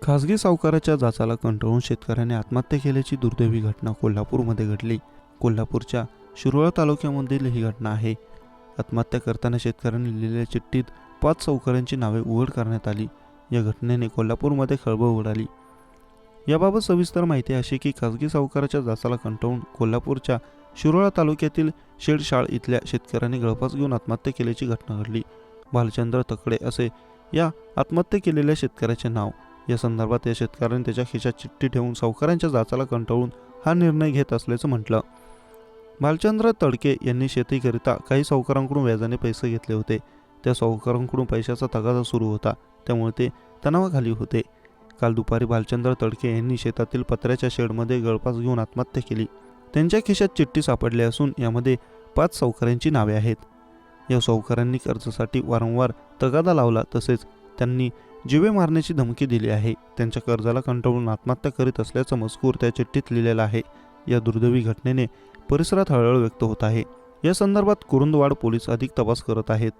खासगी सावकाराच्या जाचाला कंटाळून शेतकऱ्याने आत्महत्या केल्याची दुर्दैवी घटना कोल्हापूरमध्ये घडली. कोल्हापूरच्या शिरोळ तालुक्यामधील ही घटना आहे. आत्महत्या करताना शेतकऱ्यांनी लिहिलेल्या चिठ्ठीत 5 सावकारांची नावे उघड करण्यात आली. या घटनेने कोल्हापूरमध्ये खळबळ उडाली. याबाबत सविस्तर माहिती अशी की खासगी सावकाराच्या जाचाला कंटाळून कोल्हापूरच्या शिरोळ तालुक्यातील शेडशाळ इथल्या शेतकऱ्यांनी गळफास घेऊन आत्महत्या केल्याची घटना घडली. भालचंद्र तकडे असे या आत्महत्या केलेल्या शेतकऱ्याचे नाव. या संदर्भात या शेतकऱ्याने त्याच्या खिशात चिठ्ठी ठेवून सावकारांच्या जाचाला कंटाळून हा निर्णय घेत असल्याचं म्हटलं. भालचंद्र तडके यांनी शेतीकरिता काही सावकारांकडून व्याजाने पैसे घेतले होते. त्या सावकारांकडून पैशाचा तगादा सुरू होता, त्यामुळे ते तणावाखाली होते. काल दुपारी भालचंद्र तडके यांनी शेतातील पत्र्याच्या शेडमध्ये गळफास घेऊन आत्महत्या केली. त्यांच्या खिशात चिठ्ठी सापडली असून यामध्ये 5 सावकारांची नावे आहेत. या सावकारांनी कर्जासाठी वारंवार तगादा लावला, तसेच त्यांनी जीवे मारण्याची धमकी दिली आहे. त्यांच्या कर्जाला कंटाळून आत्महत्या करीत असल्याचा मजकूर त्या चिठ्ठीत लिहिलेला आहे. या दुर्दैवी घटनेने परिसरात हळहळ व्यक्त होत आहे. या संदर्भात कुरुंदवाड पोलीस अधिक तपास करत आहेत.